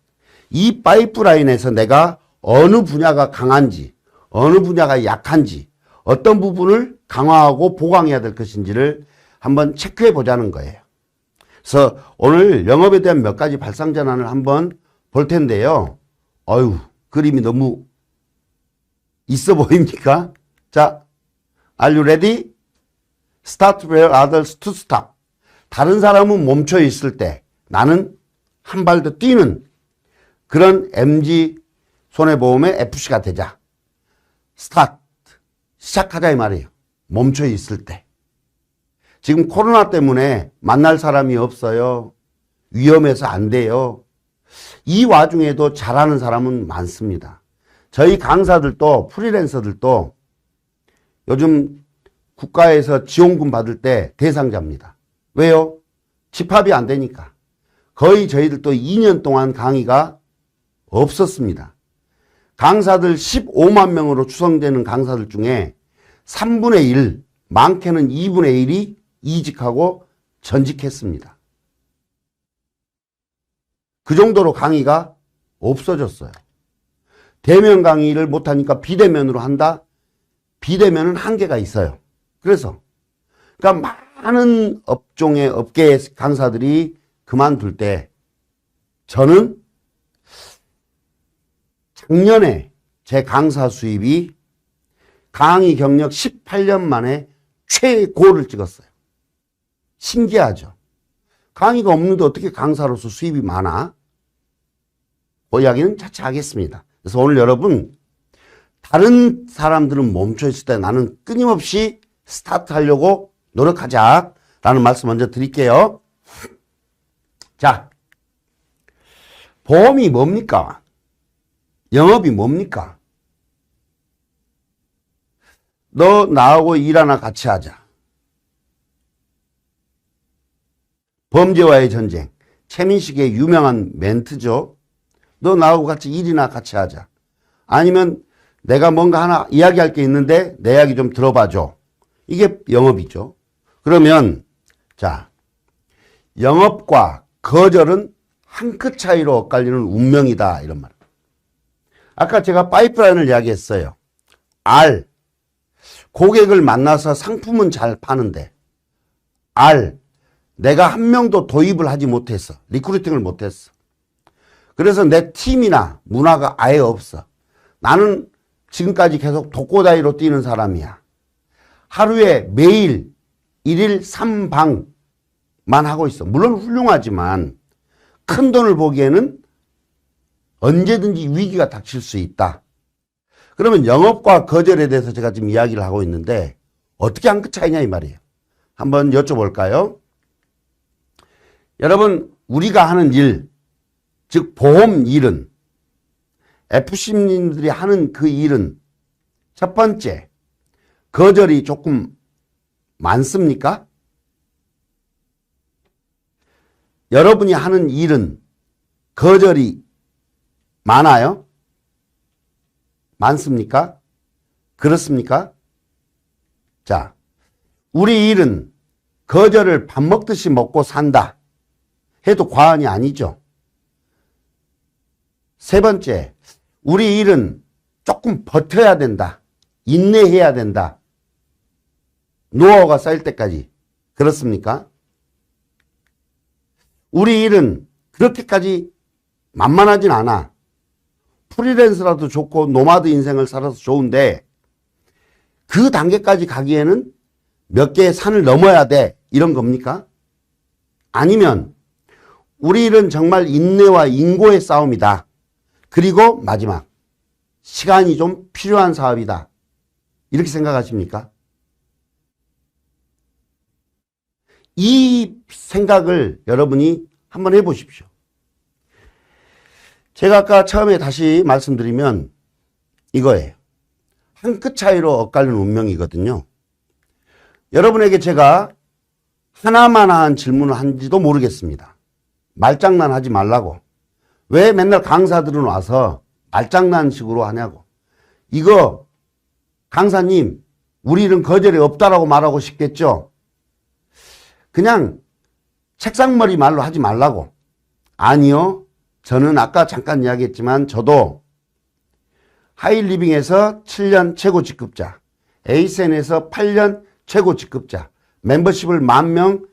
이 파이프라인에서 내가 어느 분야가 강한지, 어느 분야가 약한지, 어떤 부분을 강화하고 보강해야 될 것인지를 한번 체크해 보자는 거예요. 그래서 오늘 영업에 대한 몇 가지 발상 전환을 한번 볼 텐데요. 그림이 너무 있어 보입니까? 자, are you ready? Start where others to stop. 다른 사람은 멈춰 있을 때 나는 한 발 더 뛰는 그런 MG 손해보험의 FC가 되자. 스타트. 시작하자 이 말이에요. 멈춰 있을 때. 지금 코로나 때문에 만날 사람이 없어요. 위험해서 안 돼요. 이 와중에도 잘하는 사람은 많습니다. 저희 강사들도 프리랜서들도 요즘 국가에서 지원금 받을 때 대상자입니다. 왜요? 집합이 안 되니까. 거의 저희들도 2년 동안 강의가 없었습니다. 강사들 15만 명으로 추정되는 강사들 중에 3분의 1, 많게는 2분의 1이 이직하고 전직했습니다. 그 정도로 강의가 없어졌어요. 대면 강의를 못하니까 비대면으로 한다? 비대면은 한계가 있어요. 그러니까 많은 업종의 업계의 강사들이 그만둘 때 저는 작년에 제 강사 수입이 강의 경력 18년 만에 최고를 찍었어요. 신기하죠? 강의가 없는데 어떻게 강사로서 수입이 많아? 그 이야기는 차차 하겠습니다. 그래서 오늘 여러분, 다른 사람들은 멈춰있을 때 나는 끊임없이 스타트 하려고 노력하자 라는 말씀 먼저 드릴게요. 자, 보험이 뭡니까? 영업이 뭡니까? 너 나하고 일 하나 같이 하자. 범죄와의 전쟁. 최민식의 유명한 멘트죠. 너 나하고 같이 일이나 같이 하자. 아니면 내가 뭔가 하나 이야기할 게 있는데 내 이야기 좀 들어봐줘. 이게 영업이죠. 그러면 자, 영업과 거절은 한 끗 차이로 엇갈리는 운명이다 이런 말. 아까 제가 파이프라인을 이야기했어요. R, 고객을 만나서 상품은 잘 파는데 R, 내가 한 명도 도입을 하지 못했어. 리크루팅을 못했어. 그래서 내 팀이나 문화가 아예 없어. 나는 지금까지 계속 독고다이로 뛰는 사람이야. 하루에 매일 1일 3방만 하고 있어. 물론 훌륭하지만 큰 돈을 보기에는 언제든지 위기가 닥칠 수 있다. 그러면 영업과 거절에 대해서 제가 지금 이야기를 하고 있는데 어떻게 한 끗 차이냐 이 말이에요. 한번 여쭤볼까요? 여러분, 우리가 하는 일, 즉 보험 일은, FC님들이 하는 그 일은 첫 번째, 거절이 조금 많습니까? 여러분이 하는 일은 거절이 많아요? 많습니까? 그렇습니까? 자, 우리 일은 거절을 밥 먹듯이 먹고 산다 해도 과언이 아니죠. 세 번째, 우리 일은 조금 버텨야 된다. 인내해야 된다. 노하우가 쌓일 때까지. 그렇습니까? 우리 일은 그렇게까지 만만하진 않아. 프리랜서라도 좋고 노마드 인생을 살아서 좋은데 그 단계까지 가기에는 몇 개의 산을 넘어야 돼. 이런 겁니까? 아니면 우리 일은 정말 인내와 인고의 싸움이다. 그리고 마지막, 시간이 좀 필요한 사업이다. 이렇게 생각하십니까? 이 생각을 여러분이 한번 해보십시오. 제가 아까 처음에 다시 말씀드리면 이거예요. 한 끗 차이로 엇갈리는 운명이거든요. 여러분에게 제가 하나만한 질문을 한지도 모르겠습니다. 말장난 하지 말라고. 왜 맨날 강사들은 와서 말장난식으로 하냐고. 이거 강사님 우리는 거절이 없다라고 말하고 싶겠죠. 그냥 책상머리 말로 하지 말라고. 아니요. 저는 아까 잠깐 이야기했지만 저도 하이리빙에서 7년 최고 직급자, 에이센에서 8년 최고 직급자, 멤버십을 10,000명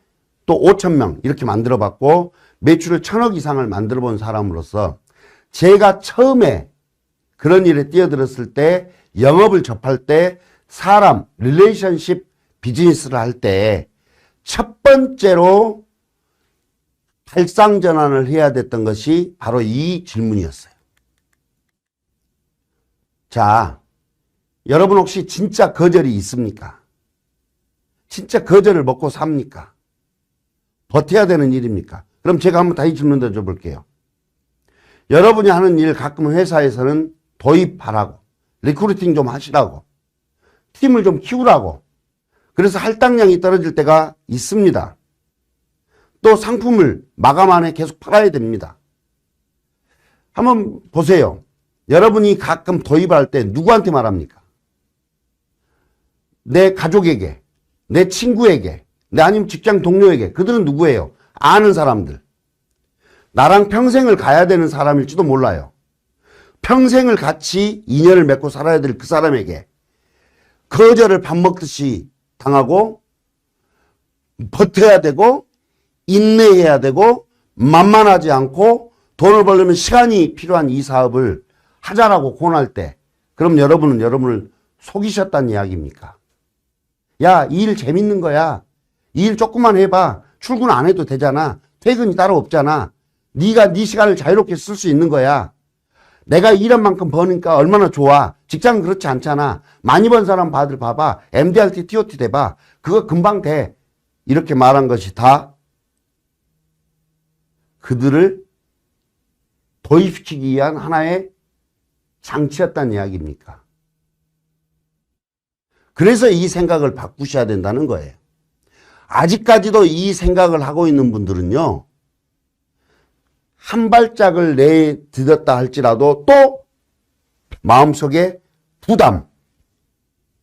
또 5,000명 이렇게 만들어 봤고 매출을 1,000억 이상을 만들어 본 사람으로서 제가 처음에 그런 일에 뛰어들었을 때 영업을 접할 때 사람, 릴레이션십 비즈니스를 할 때 첫 번째로 발상전환을 해야 됐던 것이 바로 이 질문이었어요. 자, 여러분 혹시 진짜 거절이 있습니까? 진짜 거절을 먹고 삽니까? 버텨야 되는 일입니까? 그럼 제가 한번 다시 질문 던져볼게요. 여러분이 하는 일 가끔 회사에서는 도입하라고, 리크루팅 좀 하시라고, 팀을 좀 키우라고, 그래서 할당량이 떨어질 때가 있습니다. 또 상품을 마감 안에 계속 팔아야 됩니다. 한번 보세요. 여러분이 가끔 도입할 때 누구한테 말합니까? 내 가족에게, 내 친구에게, 내 아니면 직장 동료에게. 그들은 누구예요? 아는 사람들. 나랑 평생을 가야 되는 사람일지도 몰라요. 평생을 같이 인연을 맺고 살아야 될 그 사람에게 거절을 밥 먹듯이 당하고 버텨야 되고 인내해야 되고 만만하지 않고 돈을 벌려면 시간이 필요한 이 사업을 하자라고 권할 때 그럼 여러분은 여러분을 속이셨다는 이야기입니까? 야, 이 일 재밌는 거야. 이 일 조금만 해봐. 출근 안 해도 되잖아. 퇴근이 따로 없잖아. 네가 네 시간을 자유롭게 쓸 수 있는 거야. 내가 일한 만큼 버니까 얼마나 좋아. 직장은 그렇지 않잖아. 많이 번 사람 봐봐. MDRT, TOT 돼봐. 그거 금방 돼. 이렇게 말한 것이 다 그들을 도입시키기 위한 하나의 장치였다는 이야기입니까? 그래서 이 생각을 바꾸셔야 된다는 거예요. 아직까지도 이 생각을 하고 있는 분들은요. 한 발짝을 내딛었다 할지라도 또 마음속에 부담,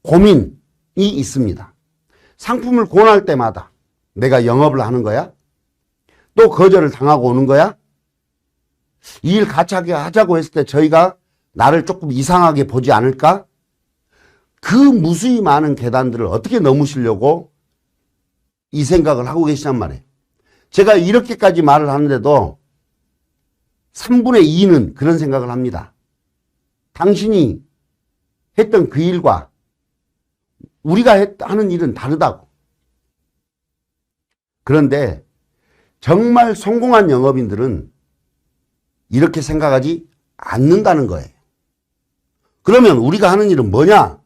고민이 있습니다. 상품을 권할 때마다 내가 영업을 하는 거야? 또 거절을 당하고 오는 거야? 이 일 같이 하자고 했을 때 저희가 나를 조금 이상하게 보지 않을까? 그 무수히 많은 계단들을 어떻게 넘으시려고 이 생각을 하고 계시단 말이에요. 제가 이렇게까지 말을 하는데도 3분의 2는 그런 생각을 합니다. 당신이 했던 그 일과 우리가 하는 일은 다르다고. 그런데 정말 성공한 영업인들은 이렇게 생각하지 않는다는 거예요. 그러면 우리가 하는 일은 뭐냐?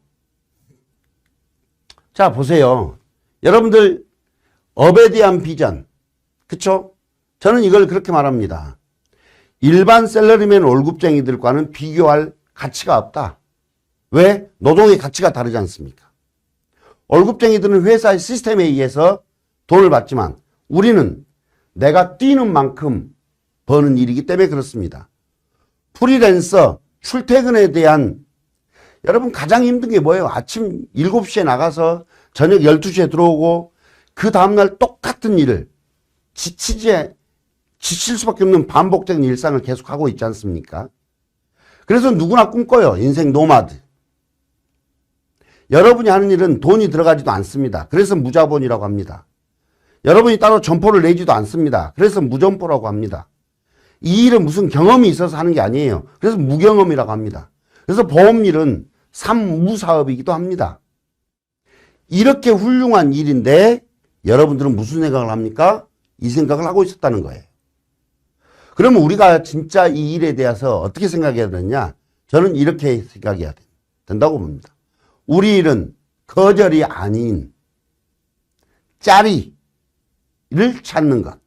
자, 보세요. 여러분들 업에 대한 비전, 그쵸? 저는 이걸 그렇게 말합니다. 일반 셀러리맨 월급쟁이들과는 비교할 가치가 없다. 왜? 노동의 가치가 다르지 않습니까? 월급쟁이들은 회사의 시스템에 의해서 돈을 받지만 우리는 내가 뛰는 만큼 버는 일이기 때문에 그렇습니다. 프리랜서, 출퇴근에 대한 여러분 가장 힘든 게 뭐예요? 아침 7시에 나가서 저녁 12시에 들어오고 그 다음날 똑같은 일을 지칠 수밖에 없는 반복적인 일상을 계속하고 있지 않습니까? 그래서 누구나 꿈꿔요. 인생 노마드. 여러분이 하는 일은 돈이 들어가지도 않습니다. 그래서 무자본이라고 합니다. 여러분이 따로 점포를 내지도 않습니다. 그래서 무점포라고 합니다. 이 일은 무슨 경험이 있어서 하는 게 아니에요. 그래서 무경험이라고 합니다. 그래서 보험일은 삼무사업이기도 합니다. 이렇게 훌륭한 일인데 여러분들은 무슨 생각을 합니까? 이 생각을 하고 있었다는 거예요. 그러면 우리가 진짜 이 일에 대해서 어떻게 생각해야 되느냐? 저는 이렇게 생각해야 된다고 봅니다. 우리 일은 거절이 아닌 짜리를 찾는 것.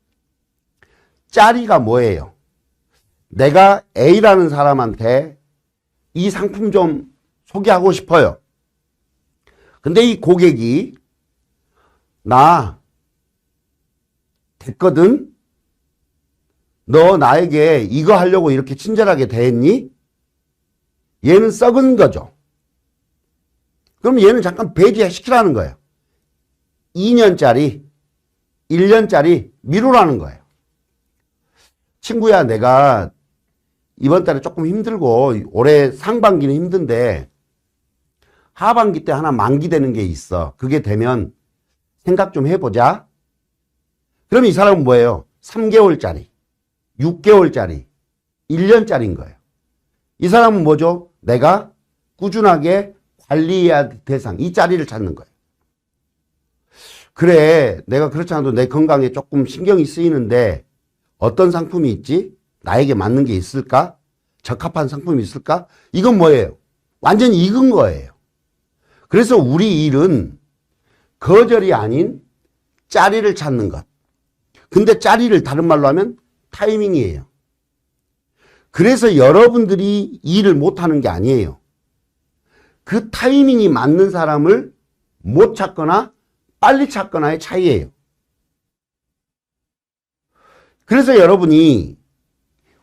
짜리가 뭐예요? 내가 A라는 사람한테 이 상품 좀 소개하고 싶어요. 근데 이 고객이 나 됐거든? 너 나에게 이거 하려고 이렇게 친절하게 대했니? 얘는 썩은 거죠. 그럼 얘는 잠깐 배제시키라는 거예요. 2년짜리, 1년짜리 미루라는 거예요. 친구야, 내가 이번 달에 조금 힘들고 올해 상반기는 힘든데 하반기 때 하나 만기되는 게 있어. 그게 되면 생각 좀 해보자. 그럼 이 사람은 뭐예요? 3개월짜리, 6개월짜리, 1년짜리인 거예요. 이 사람은 뭐죠? 내가 꾸준하게 관리해야 할 대상, 이 자리를 찾는 거예요. 그래, 내가 그렇지 않아도 내 건강에 조금 신경이 쓰이는데 어떤 상품이 있지? 나에게 맞는 게 있을까? 적합한 상품이 있을까? 이건 뭐예요? 완전히 익은 거예요. 그래서 우리 일은 거절이 아닌 짜리를 찾는 것. 근데 짜리를 다른 말로 하면 타이밍이에요. 그래서 여러분들이 일을 못하는 게 아니에요. 그 타이밍이 맞는 사람을 못 찾거나 빨리 찾거나의 차이예요. 그래서 여러분이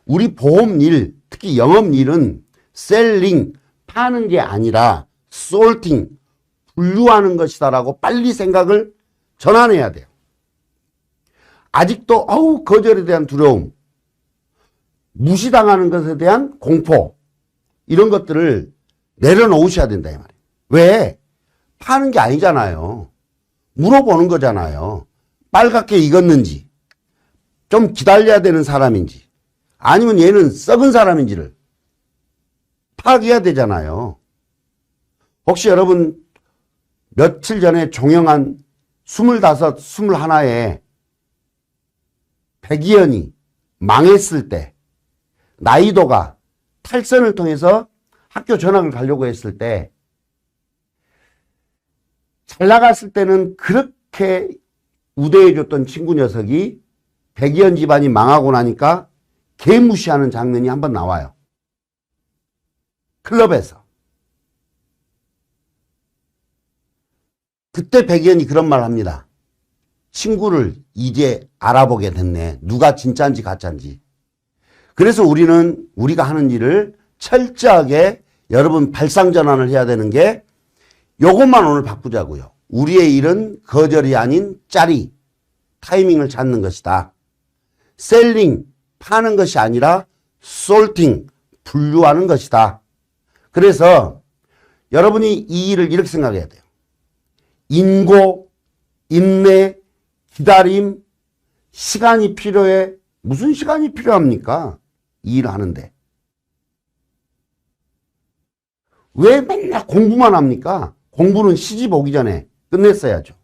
우리 보험일, 특히 영업일은 셀링, 파는 게 아니라 솔팅, 분류하는 것이다라고 빨리 생각을 전환해야 돼요. 아직도 거절에 대한 두려움, 무시당하는 것에 대한 공포, 이런 것들을 내려놓으셔야 된다 이 말이에요. 왜? 파는 게 아니잖아요. 물어보는 거잖아요. 빨갛게 익었는지, 좀 기다려야 되는 사람인지, 아니면 얘는 썩은 사람인지를 파악해야 되잖아요. 혹시 여러분 며칠 전에 종영한 25, 21에 백이현이 망했을 때 나이도가 탈선을 통해서 학교 전학을 가려고 했을 때 잘 나갔을 때는 그렇게 우대해줬던 친구 녀석이 백이현 집안이 망하고 나니까 개무시하는 장면이 한번 나와요. 클럽에서. 그때 백이현이 그런 말 합니다. 친구를 이제 알아보게 됐네. 누가 진짜인지 가짜인지. 그래서 우리가 하는 일을 철저하게 여러분 발상전환을 해야 되는 게 요것만 오늘 바꾸자고요. 우리의 일은 거절이 아닌 짜리, 타이밍을 찾는 것이다. 셀링, 파는 것이 아니라 솔팅, 분류하는 것이다. 그래서 여러분이 이 일을 이렇게 생각해야 돼요. 인고, 인내, 기다림, 시간이 필요해. 무슨 시간이 필요합니까? 이 일을 하는데. 왜 맨날 공부만 합니까? 공부는 시집 오기 전에 끝냈어야죠.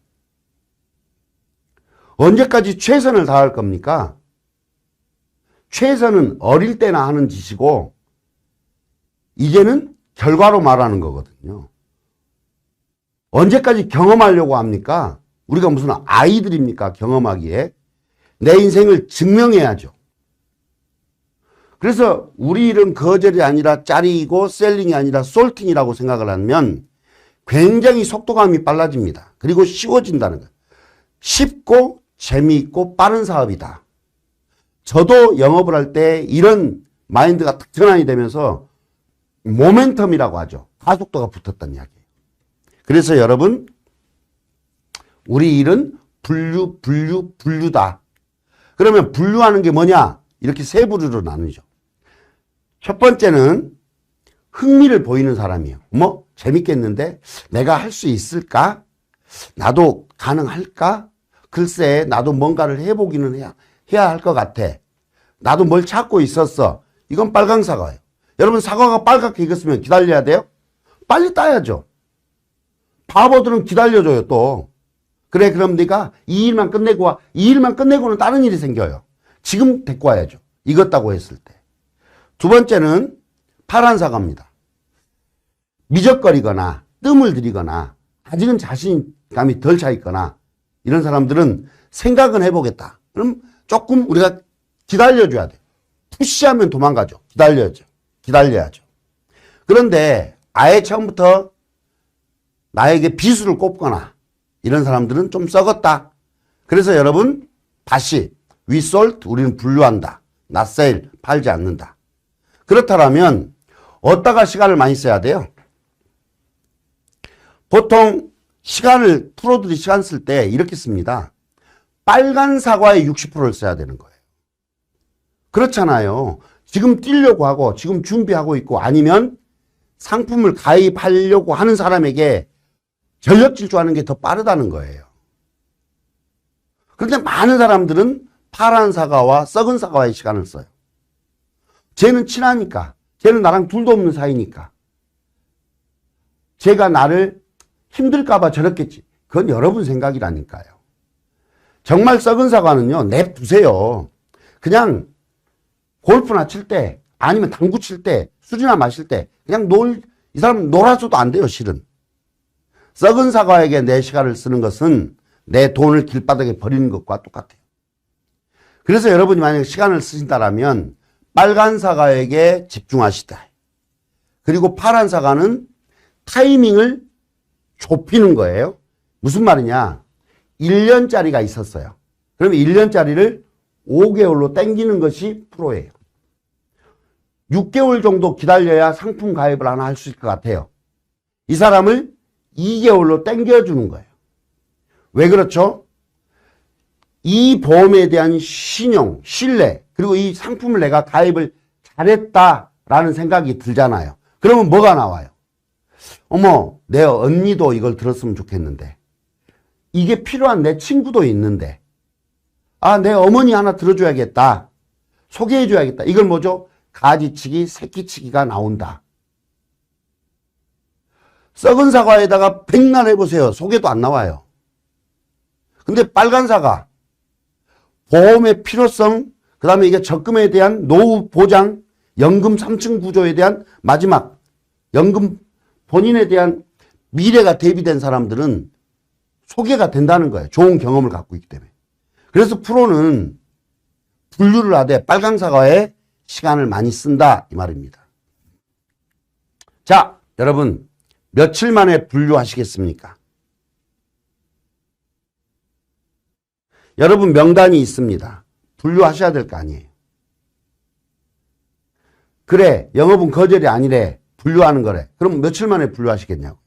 언제까지 최선을 다할 겁니까? 최선은 어릴 때나 하는 짓이고 이제는 결과로 말하는 거거든요. 언제까지 경험하려고 합니까? 우리가 무슨 아이들입니까? 경험하기에. 내 인생을 증명해야죠. 그래서 우리 일은 거절이 아니라 짜리이고 셀링이 아니라 솔팅이라고 생각을 하면 굉장히 속도감이 빨라집니다. 그리고 쉬워진다는 거예요. 쉽고 재미있고 빠른 사업이다. 저도 영업을 할 때 이런 마인드가 딱 전환이 되면서 모멘텀이라고 하죠. 가속도가 붙었다는 이야기예요. 그래서 여러분, 우리 일은 분류다. 그러면 분류하는 게 뭐냐? 이렇게 세 부류로 나누죠. 첫 번째는 흥미를 보이는 사람이에요. 재밌겠는데? 내가 할 수 있을까? 나도 가능할까? 글쎄, 나도 뭔가를 해보기는 해야 할 것 같아. 나도 뭘 찾고 있었어. 이건 빨강 사과예요. 여러분, 사과가 빨갛게 익었으면 기다려야 돼요? 빨리 따야죠. 바보들은 기다려줘요, 또. 그래, 그럼 네가 이 일만 끝내고 와. 이 일만 끝내고는 다른 일이 생겨요. 지금 데리고 와야죠. 익었다고 했을 때. 두 번째는 파란 사과입니다. 미적거리거나 뜸을 들이거나 아직은 자신감이 덜 차 있거나 이런 사람들은 생각은 해보겠다. 그럼 조금 우리가 기다려줘야 돼. 푸시하면 도망가죠. 기다려야죠. 그런데 아예 처음부터 나에게 비수를 꼽거나 이런 사람들은 좀 썩었다. 그래서 여러분 다시 we sold, 우리는 분류한다. not sell, 팔지 않는다. 그렇다면 어디다가 시간을 많이 써야 돼요? 보통 프로들이 시간 쓸 때 이렇게 씁니다. 빨간 사과의 60%를 써야 되는 거예요. 그렇잖아요. 지금 뛰려고 하고 지금 준비하고 있고 아니면 상품을 가입하려고 하는 사람에게 전력 질주하는 게 더 빠르다는 거예요. 그런데 많은 사람들은 파란 사과와 썩은 사과의 시간을 써요. 쟤는 친하니까, 쟤는 나랑 둘도 없는 사이니까, 쟤가 나를 힘들까봐 저랬겠지. 그건 여러분 생각이라니까요. 정말 썩은 사과는요, 냅두세요. 그냥 골프나 칠 때, 아니면 당구 칠 때, 술이나 마실 때, 그냥 이 사람 놀아줘도 안 돼요, 실은. 썩은 사과에게 내 시간을 쓰는 것은 내 돈을 길바닥에 버리는 것과 똑같아요. 그래서 여러분이 만약에 시간을 쓰신다라면 빨간 사과에게 집중하시다. 그리고 파란 사과는 타이밍을 좁히는 거예요. 무슨 말이냐? 1년짜리가 있었어요. 그러면 1년짜리를 5개월로 땡기는 것이 프로예요. 6개월 정도 기다려야 상품 가입을 하나 할 수 있을 것 같아요. 이 사람을 2개월로 땡겨주는 거예요. 왜 그렇죠? 이 보험에 대한 신용, 신뢰, 그리고 이 상품을 내가 가입을 잘했다라는 생각이 들잖아요. 그러면 뭐가 나와요? 어머, 내 언니도 이걸 들었으면 좋겠는데, 이게 필요한 내 친구도 있는데, 아, 내 어머니 하나 들어줘야겠다. 소개해줘야겠다. 이걸 뭐죠? 가지치기, 새끼치기가 나온다. 썩은 사과에다가 백날 해보세요. 소개도 안 나와요. 근데 빨간 사과, 보험의 필요성, 그 다음에 이게 적금에 대한 노후 보장, 연금 3층 구조에 대한 마지막, 연금 본인에 대한 미래가 대비된 사람들은 소개가 된다는 거예요. 좋은 경험을 갖고 있기 때문에. 그래서 프로는 분류를 하되 빨간 사과에 시간을 많이 쓴다 이 말입니다. 자, 여러분 며칠 만에 분류하시겠습니까? 여러분 명단이 있습니다. 분류하셔야 될 거 아니에요. 그래, 영업은 거절이 아니래. 분류하는 거래. 그럼 며칠 만에 분류하시겠냐고.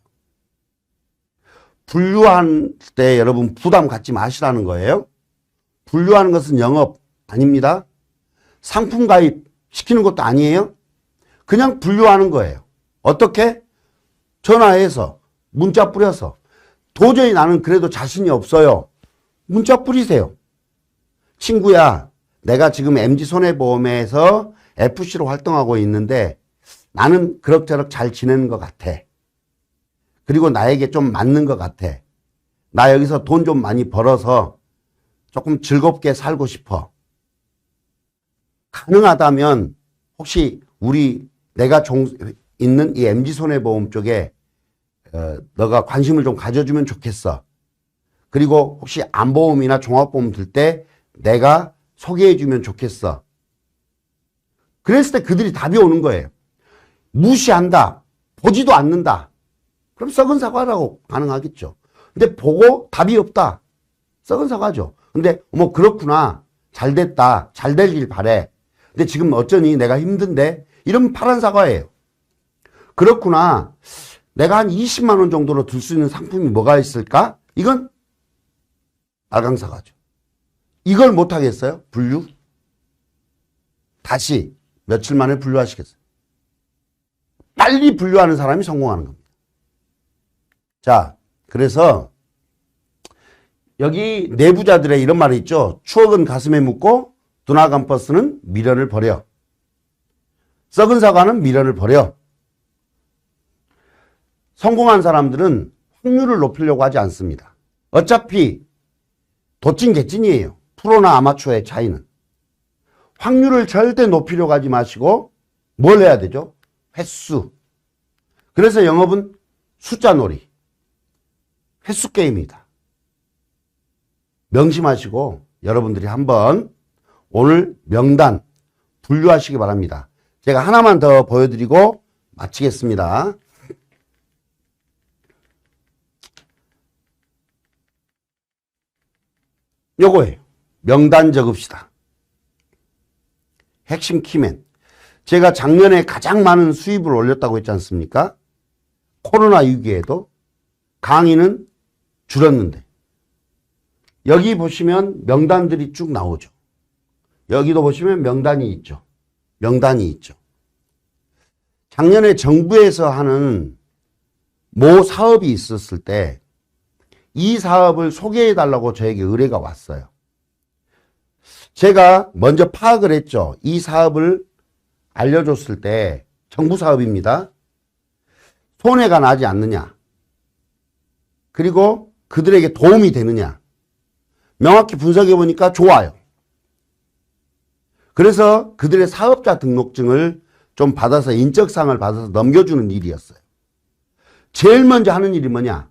분류할 때 여러분 부담 갖지 마시라는 거예요. 분류하는 것은 영업 아닙니다. 상품 가입 시키는 것도 아니에요. 그냥 분류하는 거예요. 어떻게? 전화해서 문자 뿌려서 도저히 나는 그래도 자신이 없어요. 문자 뿌리세요. 친구야, 내가 지금 MG손해보험에서 FC로 활동하고 있는데 나는 그럭저럭 잘 지내는 것 같아. 그리고 나에게 좀 맞는 것 같아. 나 여기서 돈 좀 많이 벌어서 조금 즐겁게 살고 싶어. 가능하다면 혹시 내가 있는 이 MG손해보험 쪽에 너가 관심을 좀 가져주면 좋겠어. 그리고 혹시 안보험이나 종합보험 들 때 내가 소개해주면 좋겠어. 그랬을 때 그들이 답이 오는 거예요. 무시한다. 보지도 않는다. 그럼 썩은 사과라고 가능하겠죠. 근데 보고 답이 없다. 썩은 사과죠. 근데 어머 그렇구나. 잘 됐다. 잘 되길 바래. 근데 지금 어쩌니 내가 힘든데 이러면 파란 사과예요. 그렇구나. 내가 한 20만 원 정도로 들 수 있는 상품이 뭐가 있을까? 이건 빨강 사과죠. 이걸 못하겠어요? 분류? 다시 며칠 만에 분류하시겠어요? 빨리 분류하는 사람이 성공하는 겁니다. 자, 그래서 여기 내부자들의 이런 말이 있죠. 추억은 가슴에 묻고 두나간 버스는 미련을 버려. 썩은 사과는 미련을 버려. 성공한 사람들은 확률을 높이려고 하지 않습니다. 어차피 도찐개찐이에요. 프로나 아마추어의 차이는. 확률을 절대 높이려고 하지 마시고 뭘 해야 되죠? 횟수. 그래서 영업은 숫자 놀이, 횟수 게임이다. 명심하시고 여러분들이 한번 오늘 명단 분류하시기 바랍니다. 제가 하나만 더 보여드리고 마치겠습니다. 요거예요. 명단 적읍시다. 핵심 키맨. 제가 작년에 가장 많은 수입을 올렸다고 했지 않습니까? 코로나 위기에도 강의는 줄었는데 여기 보시면 명단들이 쭉 나오죠. 여기도 보시면 명단이 있죠. 명단이 있죠. 작년에 정부에서 하는 모 사업이 있었을 때 이 사업을 소개해 달라고 저에게 의뢰가 왔어요. 제가 먼저 파악을 했죠. 이 사업을 알려줬을 때 정부 사업입니다. 손해가 나지 않느냐. 그리고 그들에게 도움이 되느냐. 명확히 분석해 보니까 좋아요. 그래서 그들의 사업자 등록증을 좀 받아서 인적사항을 받아서 넘겨주는 일이었어요. 제일 먼저 하는 일이 뭐냐.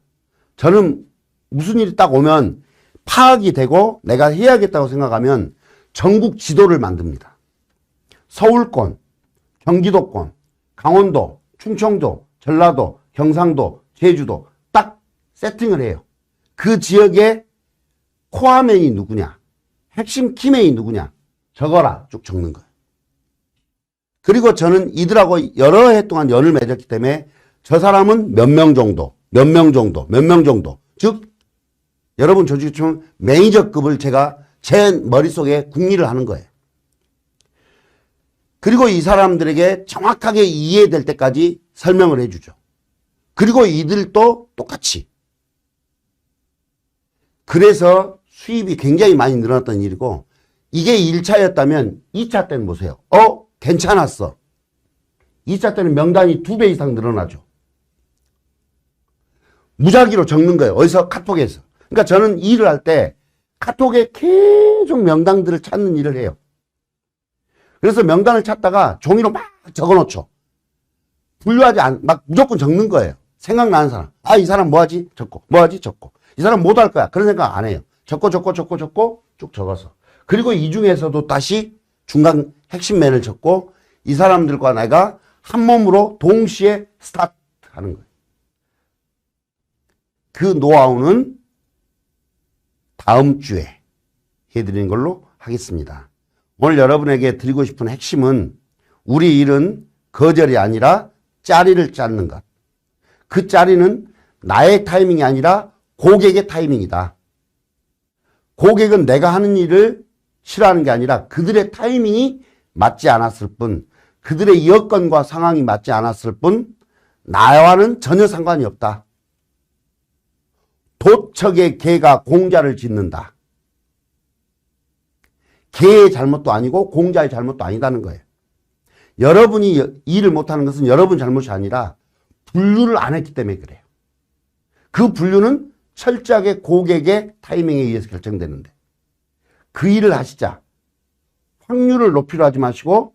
저는 무슨 일이 딱 오면 파악이 되고 내가 해야겠다고 생각하면 전국 지도를 만듭니다. 서울권, 경기도권, 강원도, 충청도, 전라도, 경상도, 제주도 딱 세팅을 해요. 그 지역에 코어맨이 누구냐, 핵심 키맨이 누구냐 적어라 쭉 적는 거예요. 그리고 저는 이들하고 여러 해 동안 연을 맺었기 때문에 저 사람은 몇 명 정도, 몇 명 정도, 몇 명 정도. 즉 여러분 조직처럼 매니저급을 제가 제 머릿속에 궁리를 하는 거예요. 그리고 이 사람들에게 정확하게 이해될 때까지 설명을 해주죠. 그리고 이들도 똑같이. 그래서 수입이 굉장히 많이 늘어났던 일이고 이게 1차였다면 2차 때는 보세요. 괜찮았어. 2차 때는 명단이 2배 이상 늘어나죠. 무작위로 적는 거예요. 어디서? 카톡에서. 그러니까 저는 일을 할 때 카톡에 계속 명단들을 찾는 일을 해요. 그래서 명단을 찾다가 종이로 막 적어놓죠. 분류하지 막 무조건 적는 거예요. 생각나는 사람. 이 사람 뭐하지? 적고. 뭐하지? 적고. 이 사람 못 할 거야. 그런 생각 안 해요. 적고 쭉 적어서. 그리고 이 중에서도 다시 중간 핵심맨을 적고 이 사람들과 내가 한 몸으로 동시에 스타트 하는 거예요. 그 노하우는 다음 주에 해드리는 걸로 하겠습니다. 오늘 여러분에게 드리고 싶은 핵심은 우리 일은 거절이 아니라 짜리를 짜는 것. 그 짜리는 나의 타이밍이 아니라 고객의 타이밍이다. 고객은 내가 하는 일을 싫어하는 게 아니라 그들의 타이밍이 맞지 않았을 뿐, 그들의 여건과 상황이 맞지 않았을 뿐 나와는 전혀 상관이 없다. 도척의 개가 공자를 짓는다. 개의 잘못도 아니고 공자의 잘못도 아니다는 거예요. 여러분이 일을 못하는 것은 여러분 잘못이 아니라 분류를 안 했기 때문에 그래요. 그 분류는 철저하게 고객의 타이밍에 의해서 결정되는데 그 일을 하시자. 확률을 높이려 하지 마시고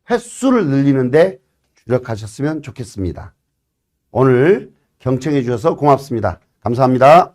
횟수를 늘리는데 주력하셨으면 좋겠습니다. 오늘 경청해 주셔서 고맙습니다. 감사합니다.